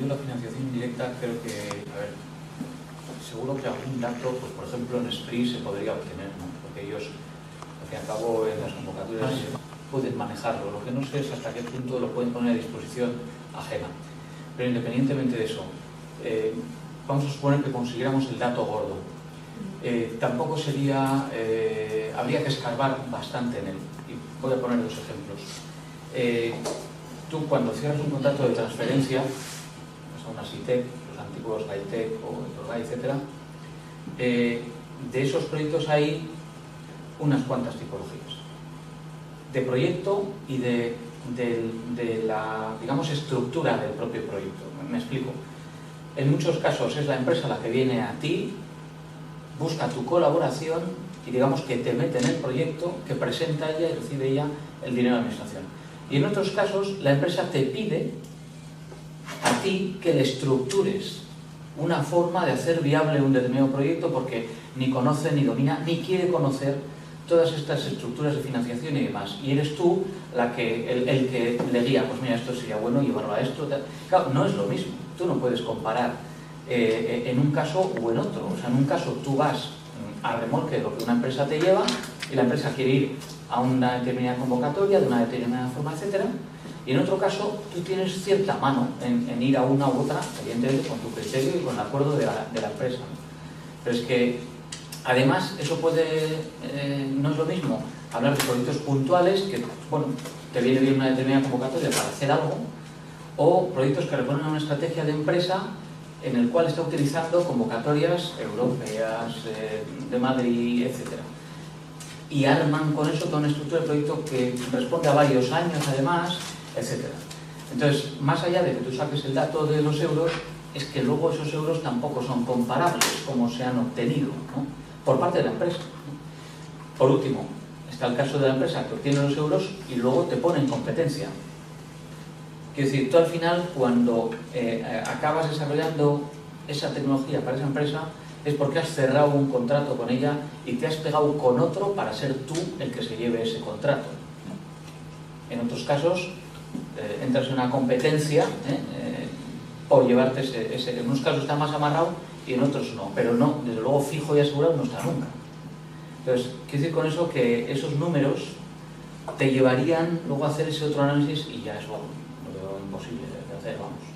de la financiación indirecta, creo que, a ver, seguro que algún dato, pues por ejemplo en SPRI se podría obtener, ¿no? Porque ellos, al fin y al cabo, en las convocatorias pueden manejarlo. Lo que no sé es hasta qué punto lo pueden poner a disposición ajena. Pero independientemente de eso, vamos a suponer que consiguiéramos el dato gordo. Tampoco sería, habría que escarbar bastante en él. Y voy a poner dos ejemplos. Tú cuando cierras un contrato de transferencia, son una SITEC, los antiguos GAITEC o Etorgai, etc., de esos proyectos hay unas cuantas tipologías de proyecto y de la, digamos, estructura del propio proyecto. Me explico. En muchos casos es la empresa la que viene a ti, busca tu colaboración y digamos que te mete en el proyecto, que presenta ella y recibe ella el dinero de administración. Y en otros casos la empresa te pide a ti que le estructures una forma de hacer viable un determinado proyecto porque ni conoce, ni domina, ni quiere conocer todas estas estructuras de financiación y demás. Y eres tú el que le guía, pues mira, esto sería bueno llevarlo a esto. Claro, no es lo mismo. Tú no puedes comparar en un caso o en otro. O sea, en un caso tú vas a remolque de lo que una empresa te lleva y la empresa quiere ir a una determinada convocatoria, de una determinada forma, etcétera. Y en otro caso, tú tienes cierta mano en ir a una u otra, evidentemente con tu criterio y con el acuerdo de la empresa. Pero es que, además, eso puede, no es lo mismo hablar de proyectos puntuales, que, bueno, te viene bien una determinada convocatoria para hacer algo, o proyectos que responden a una estrategia de empresa en el cual está utilizando convocatorias europeas, de Madrid, etcétera. Y arman con eso toda una estructura de proyecto que responde a varios años, además, etcétera. Entonces, más allá de que tú saques el dato de los euros, es que luego esos euros tampoco son comparables como se han obtenido, ¿no? Por parte de la empresa. Por último, está el caso de la empresa que obtiene los euros y luego te pone en competencia. Quiero decir, tú al final, cuando acabas desarrollando esa tecnología para esa empresa, es porque has cerrado un contrato con ella y te has pegado con otro para ser tú el que se lleve ese contrato. En otros casos, entras en una competencia por llevarte ese. En unos casos está más amarrado y en otros no, pero no, desde luego fijo y asegurado no está nunca. Entonces, quiero decir con eso que esos números te llevarían luego a hacer ese otro análisis y ya eso lo veo imposible de hacer, vamos.